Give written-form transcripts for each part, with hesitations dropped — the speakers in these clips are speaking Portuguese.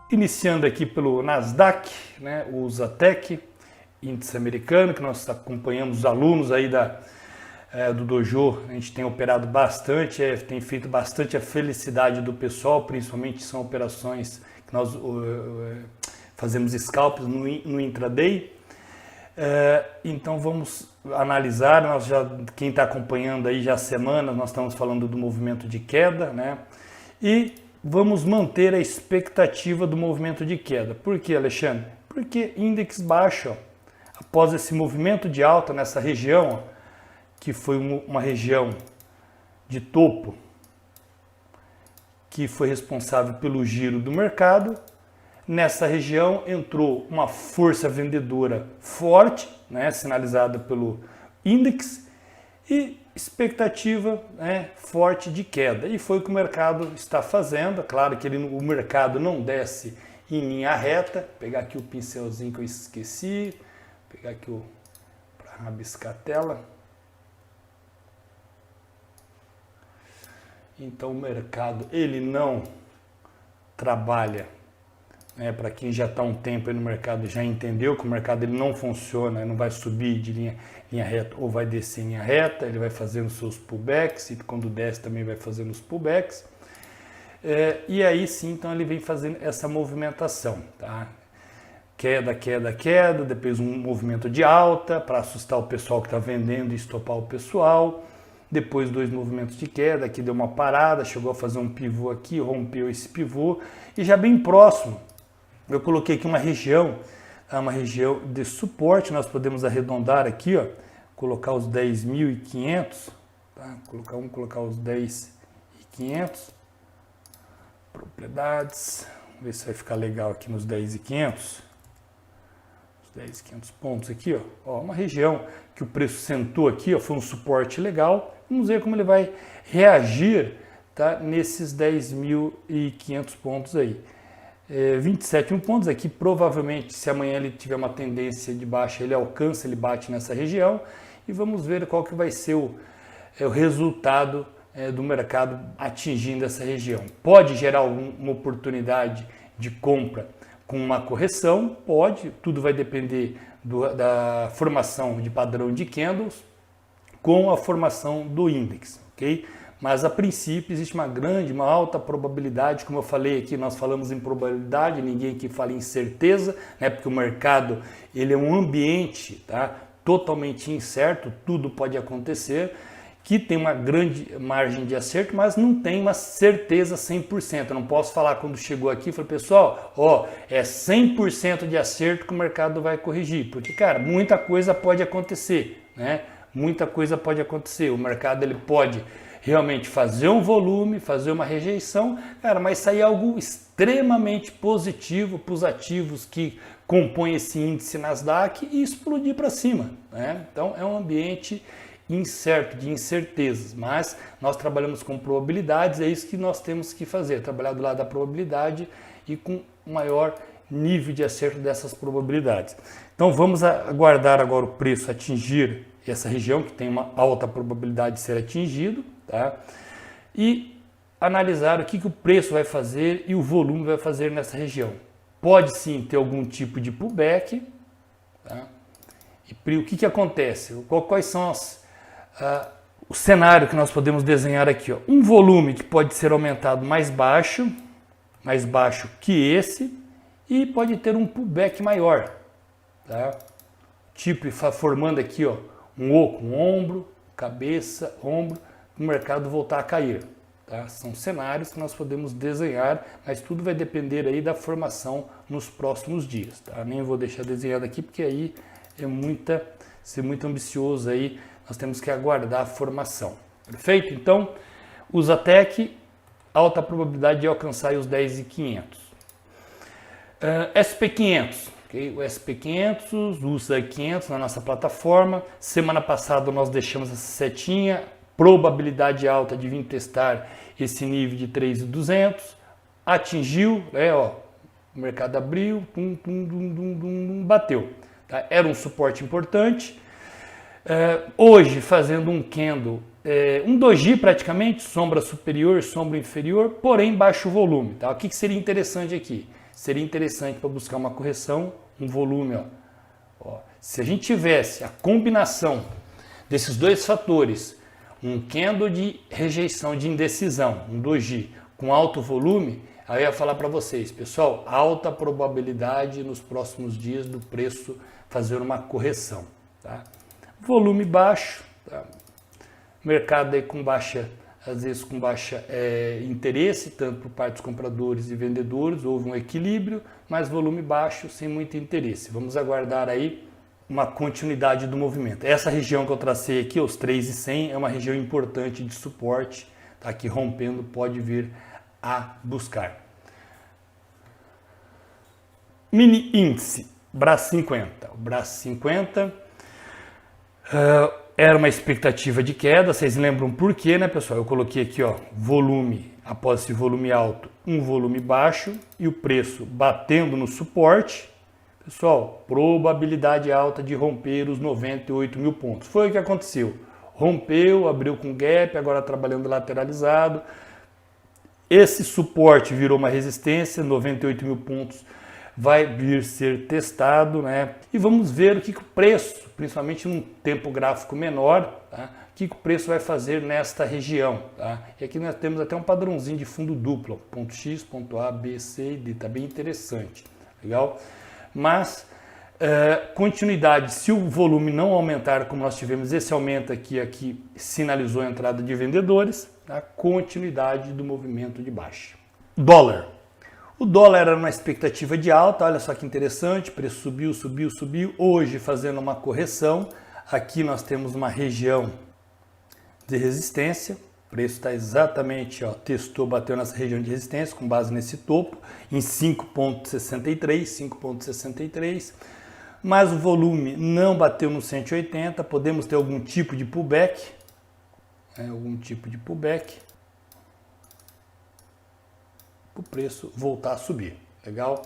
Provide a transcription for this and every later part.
Iniciando aqui pelo Nasdaq, né, o Zatec, índice americano, que nós acompanhamos os alunos aí do Dojo, a gente tem operado bastante, tem feito bastante a felicidade do pessoal, principalmente são operações que nós fazemos scalps no intraday. Então vamos analisar, quem está acompanhando aí já a semana, nós estamos falando do movimento de queda, né? E vamos manter a expectativa do movimento de queda. Por que, Alexandre? Porque índice baixo, ó, após esse movimento de alta nessa região, ó, que foi uma região de topo, que foi responsável pelo giro do mercado. Nessa região entrou uma força vendedora forte, né, sinalizada pelo índice, e expectativa, né, forte de queda. E foi o que o mercado está fazendo. Claro que o mercado não desce em linha reta. Vou pegar aqui o pincelzinho que eu esqueci. Vou pegar aqui para rabiscar a tela. Então o mercado ele não trabalha, né, para quem já está um tempo aí no mercado já entendeu que o mercado ele não funciona, não vai subir de linha reta ou vai descer em linha reta, ele vai fazendo seus pullbacks e quando desce também vai fazendo os pullbacks. E aí sim, então ele vem fazendo essa movimentação, tá? Queda, queda, queda, depois um movimento de alta para assustar o pessoal que está vendendo e estopar o pessoal. Depois 2 movimentos de queda, aqui deu uma parada, chegou a fazer um pivô aqui, rompeu esse pivô e já bem próximo. Eu coloquei aqui uma região de suporte, nós podemos arredondar aqui, ó, colocar os 10.500, tá? Vamos colocar os 10.500, propriedades, vamos ver se vai ficar legal aqui nos 10.500, os 10.500 pontos aqui, ó, uma região que o preço sentou aqui, ó, foi um suporte legal, vamos ver como ele vai reagir, tá, nesses 10.500 pontos aí. 27 mil pontos aqui, provavelmente se amanhã ele tiver uma tendência de baixa, ele alcança, ele bate nessa região e vamos ver qual que vai ser o resultado do mercado atingindo essa região. Pode gerar uma oportunidade de compra com uma correção, pode, tudo vai depender da formação de padrão de candles com a formação do índice, ok? Mas a princípio existe uma alta probabilidade, como eu falei aqui, nós falamos em probabilidade, ninguém aqui fala em certeza, né? Porque o mercado ele é um ambiente, tá, totalmente incerto, tudo pode acontecer, que tem uma grande margem de acerto, mas não tem uma certeza 100%. Eu não posso falar quando chegou aqui, falei, pessoal, ó, é 100% de acerto que o mercado vai corrigir, porque, cara, muita coisa pode acontecer, né? Muita coisa pode acontecer, o mercado ele pode realmente fazer um volume, fazer uma rejeição, cara, mas sair algo extremamente positivo para os ativos que compõem esse índice Nasdaq e explodir para cima, né? Então é um ambiente incerto, de incertezas, mas nós trabalhamos com probabilidades, é isso que nós temos que fazer, trabalhar do lado da probabilidade e com maior nível de acerto dessas probabilidades. Então vamos aguardar agora o preço atingir essa região que tem uma alta probabilidade de ser atingido, tá? E analisar o que o preço vai fazer e o volume vai fazer nessa região. Pode sim ter algum tipo de pullback, tá? E o que acontece? Quais são o cenário que nós podemos desenhar aqui? Ó? Um volume que pode ser aumentado mais baixo que esse, e pode ter um pullback maior, tá? Tipo formando aqui, ó, um oco, um ombro, cabeça, ombro, o mercado voltar a cair. Tá? São cenários que nós podemos desenhar, mas tudo vai depender aí da formação nos próximos dias. Tá? Nem vou deixar desenhado aqui, porque aí ser muito ambicioso aí, nós temos que aguardar a formação. Perfeito? Então, o Zatec, alta probabilidade de alcançar os 10.500. SP500. Okay? O SP500, o USA500 na nossa plataforma. Semana passada nós deixamos essa setinha, probabilidade alta de vir testar esse nível de 3.200. Atingiu, ó, o mercado abriu, bateu. Tá? Era um suporte importante. Hoje fazendo um candle, um doji praticamente, sombra superior, sombra inferior, porém baixo volume. Tá? O que seria interessante aqui? seria interessante para buscar uma correção, um volume. Ó. Se a gente tivesse a combinação desses dois fatores, um candle de rejeição, de indecisão, um doji, com alto volume, aí eu ia falar para vocês, pessoal, alta probabilidade nos próximos dias do preço fazer uma correção. Tá? Volume baixo, tá? Mercado aí com baixa, às vezes com baixa interesse, tanto por parte dos compradores e vendedores, houve um equilíbrio, mas volume baixo, sem muito interesse. Vamos aguardar aí uma continuidade do movimento. Essa região que eu tracei aqui, os 3.100, é uma região importante de suporte, tá? Que rompendo pode vir a buscar. Mini índice, BRA 50. O BRA 50 era uma expectativa de queda, vocês lembram por quê, né, pessoal? Eu coloquei aqui, ó, volume, após esse volume alto, um volume baixo e o preço batendo no suporte. Pessoal, probabilidade alta de romper os 98 mil pontos. Foi o que aconteceu. Rompeu, abriu com gap, agora trabalhando lateralizado. Esse suporte virou uma resistência, 98 mil pontos vai vir ser testado, né? E vamos ver o que o preço, principalmente num tempo gráfico menor, tá? O que o preço vai fazer nesta região, tá? E aqui nós temos até um padrãozinho de fundo duplo, ponto X, ponto A, B, C e D, tá bem interessante, legal? Mas continuidade, se o volume não aumentar, como nós tivemos esse aumento aqui sinalizou a entrada de vendedores, tá? Continuidade do movimento de baixa. Dólar. O dólar era uma expectativa de alta, olha só que interessante, preço subiu, subiu, subiu, hoje fazendo uma correção, aqui nós temos uma região de resistência, o preço está exatamente, ó, testou, bateu nessa região de resistência, com base nesse topo, em 5,63, mas o volume não bateu no 180, podemos ter algum tipo de pullback, o preço voltar a subir, legal?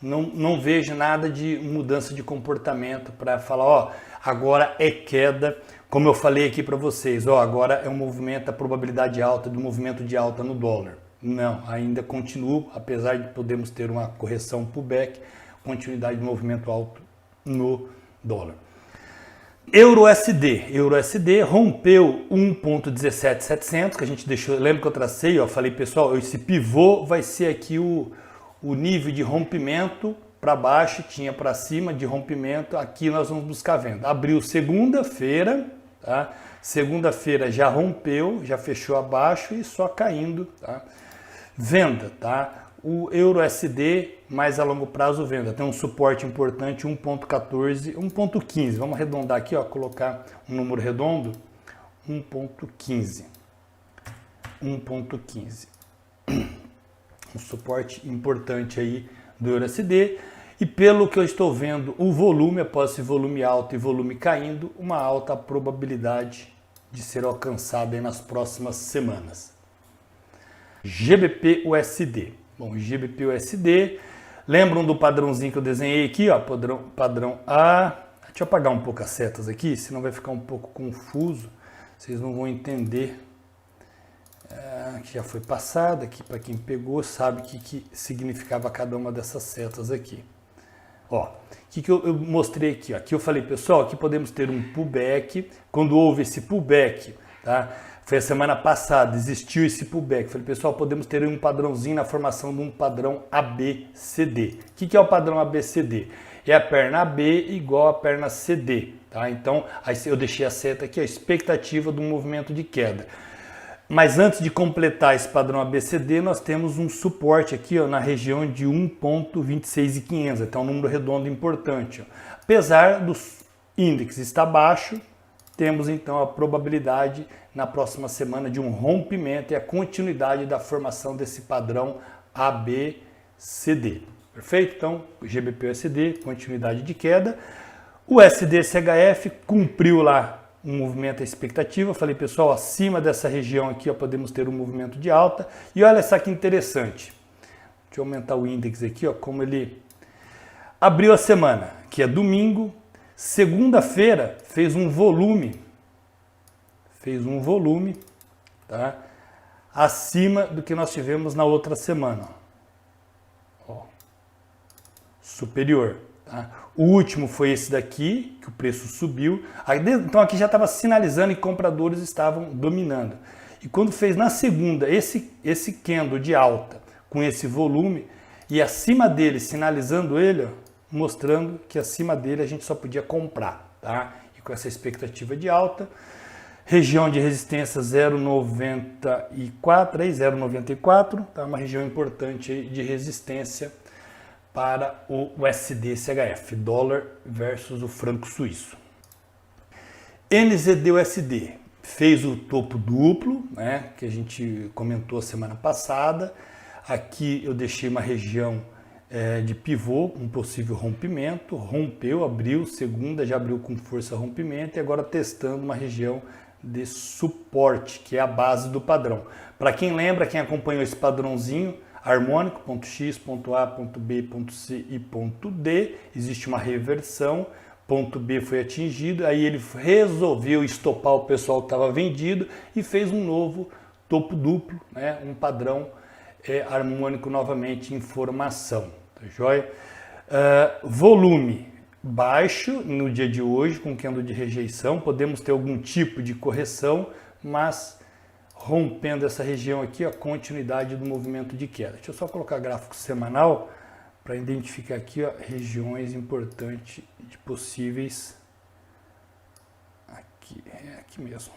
Não vejo nada de mudança de comportamento para falar, ó, agora é queda, como eu falei aqui para vocês, ó, agora é um movimento, a probabilidade alta do movimento de alta no dólar. Não, ainda continua, apesar de podermos ter uma correção pullback, continuidade de movimento alto no dólar. Euro-USD rompeu 1.17700, que a gente deixou, lembra que eu tracei, ó, falei, pessoal, esse pivô vai ser aqui o nível de rompimento para baixo, tinha para cima de rompimento, aqui nós vamos buscar venda. Abriu segunda-feira, tá? Segunda-feira já rompeu, já fechou abaixo e só caindo, tá? Venda, tá? O Euro-USD mais a longo prazo venda, tem um suporte importante 1.14, 1.15, vamos arredondar aqui, ó, colocar um número redondo, 1.15, um suporte importante aí do Euro-USD, e pelo que eu estou vendo, o volume, após esse volume alto e volume caindo, uma alta probabilidade de ser alcançada aí nas próximas semanas. GBP-USD. Bom, GBP-USD, lembram do padrãozinho que eu desenhei aqui, ó, padrão A. Deixa eu apagar um pouco as setas aqui, senão vai ficar um pouco confuso, vocês não vão entender. Que já foi passado aqui, para quem pegou, sabe o que significava cada uma dessas setas aqui. Ó, o que eu mostrei aqui? Ó? Aqui eu falei, pessoal, aqui podemos ter um pullback, quando houve esse pullback, tá? Foi a semana passada, existiu esse pullback. Falei, pessoal, podemos ter um padrãozinho na formação de um padrão ABCD. O que é o padrão ABCD? É a perna AB igual a perna CD, tá? Então, aí eu deixei a seta aqui, a expectativa do movimento de queda. Mas antes de completar esse padrão ABCD, nós temos um suporte aqui, ó, na região de 1.26500, até um número redondo importante. Ó. Apesar do índice estar baixo, temos então a probabilidade na próxima semana de um rompimento e a continuidade da formação desse padrão ABCD. Perfeito? Então, GBP-USD, continuidade de queda. O USD-CHF cumpriu lá um movimento à expectativa. Eu falei, pessoal, acima dessa região aqui ó, podemos ter um movimento de alta. E olha só que interessante. Deixa eu aumentar o índice aqui, ó, como ele abriu a semana, que é domingo. Segunda-feira fez um volume, tá? Acima do que nós tivemos na outra semana. Ó, superior. Tá? O último foi esse daqui, que o preço subiu. Então aqui já estava sinalizando que compradores estavam dominando. E quando fez na segunda esse candle de alta com esse volume e acima dele, sinalizando ele, ó, mostrando que acima dele a gente só podia comprar. Tá? E com essa expectativa de alta, região de resistência 0,94, 0,94, tá? Uma região importante de resistência para o USD-CHF, dólar versus o franco suíço. NZD-USD fez o topo duplo, né, que a gente comentou semana passada. Aqui eu deixei uma região de pivô, um possível rompimento, rompeu, abriu, segunda já abriu com força rompimento e agora testando uma região de suporte, que é a base do padrão. Para quem lembra, quem acompanhou esse padrãozinho, harmônico, ponto X, ponto A, ponto B, ponto C e ponto D, existe uma reversão, ponto B foi atingido, aí ele resolveu estopar o pessoal que estava vendido e fez um novo topo duplo, né, um padrão harmônico novamente em formação, tá joia? Volume baixo no dia de hoje, com candle de rejeição, podemos ter algum tipo de correção, mas rompendo essa região aqui, a continuidade do movimento de queda. Deixa eu só colocar gráfico semanal para identificar aqui, ó, regiões importantes de possíveis. Aqui, aqui mesmo.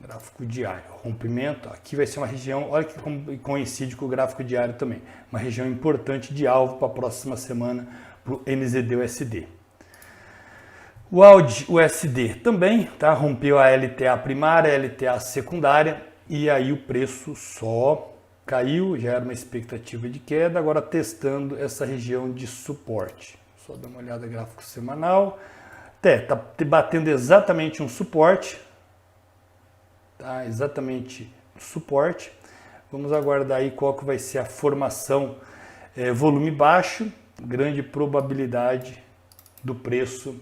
Gráfico diário, rompimento, aqui vai ser uma região, olha que coincide com o gráfico diário também, uma região importante de alvo para a próxima semana para o NZD-USD. O AUD-USD também, tá? Rompeu a LTA primária, a LTA secundária e aí o preço só caiu, já era uma expectativa de queda, agora testando essa região de suporte. Só dar uma olhada no gráfico semanal, tá batendo exatamente um suporte, tá? Exatamente suporte. Vamos aguardar aí qual que vai ser a formação, volume baixo, grande probabilidade do preço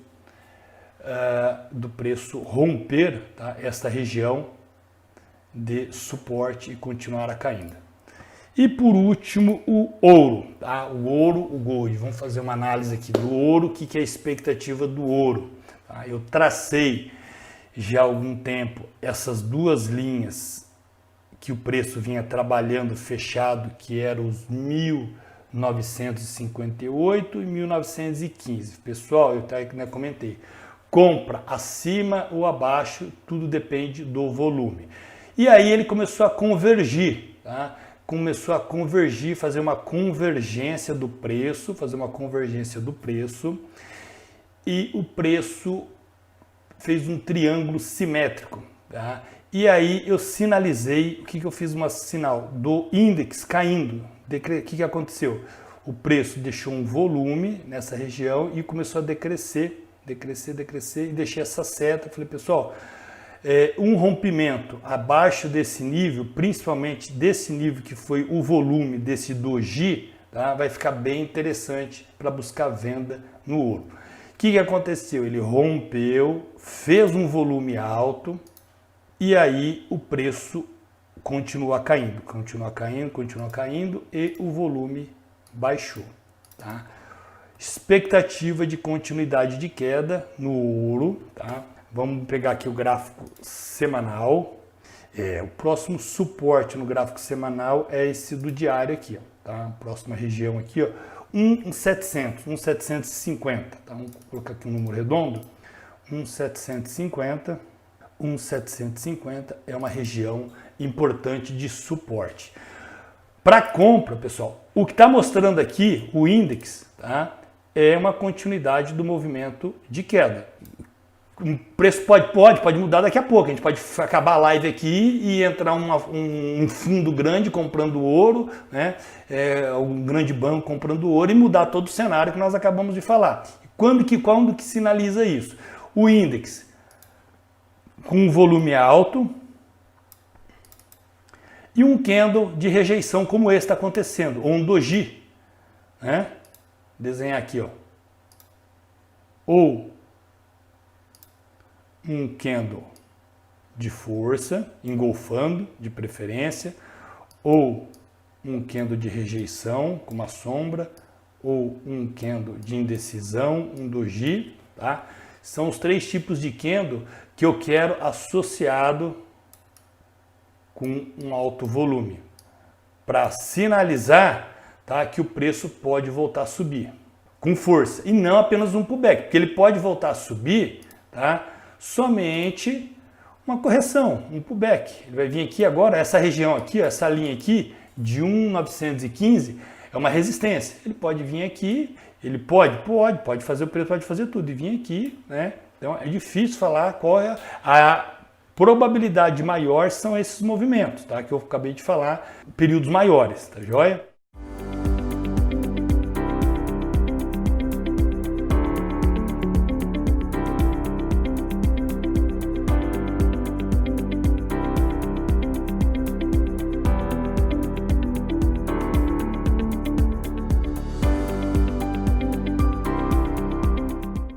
romper, tá, esta região de suporte e continuar a caindo. E por último o ouro, tá? O ouro, o gold. Vamos fazer uma análise aqui do ouro, o que é a expectativa do ouro. Tá? Eu tracei já há algum tempo essas duas linhas que o preço vinha trabalhando fechado, que eram os 1958 e 1915. Pessoal, eu até comentei, compra acima ou abaixo, tudo depende do volume. E aí ele começou a convergir, tá? Começou a convergir, fazer uma convergência do preço, e o preço fez um triângulo simétrico, tá? E aí eu sinalizei, o que eu fiz? Um sinal do índice caindo. O que aconteceu? O preço deixou um volume nessa região e começou a decrescer, e deixei essa seta. Falei, pessoal, um rompimento abaixo desse nível, principalmente desse nível que foi o volume desse doji, tá? Vai ficar bem interessante para buscar venda no ouro. O que aconteceu? Ele rompeu, fez um volume alto e aí o preço continua caindo e o volume baixou, tá? Expectativa de continuidade de queda no ouro, tá? Vamos pegar aqui o gráfico semanal. O próximo suporte no gráfico semanal é esse do diário aqui, ó, tá? Próxima região aqui, ó, 1,750, tá? Vamos colocar aqui um número redondo, 1,750. 1,750 é uma região importante de suporte. Para compra, pessoal, o que está mostrando aqui, o índice, tá? É uma continuidade do movimento de queda. O preço pode mudar daqui a pouco. A gente pode acabar a live aqui e entrar um fundo grande comprando ouro, né? Um grande banco comprando ouro e mudar todo o cenário que nós acabamos de falar. Quando que sinaliza isso? O índice com um volume alto e um candle de rejeição como esse está acontecendo, ou um doji, né? Desenhar aqui, ó. Ou um candle de força, engolfando, de preferência, ou um candle de rejeição, com uma sombra, ou um candle de indecisão, um doji, tá? São os 3 tipos de candle que eu quero associado com um alto volume, para sinalizar, tá, que o preço pode voltar a subir com força, e não apenas um pullback, porque ele pode voltar a subir, tá, somente uma correção, um pullback. Ele vai vir aqui agora, essa região aqui, ó, essa linha aqui de 1.915 é uma resistência. Ele pode vir aqui, ele pode fazer o preço, pode fazer tudo e vir aqui, né? Então é difícil falar qual é a probabilidade maior, são esses movimentos, tá? Que eu acabei de falar, períodos maiores, tá joia?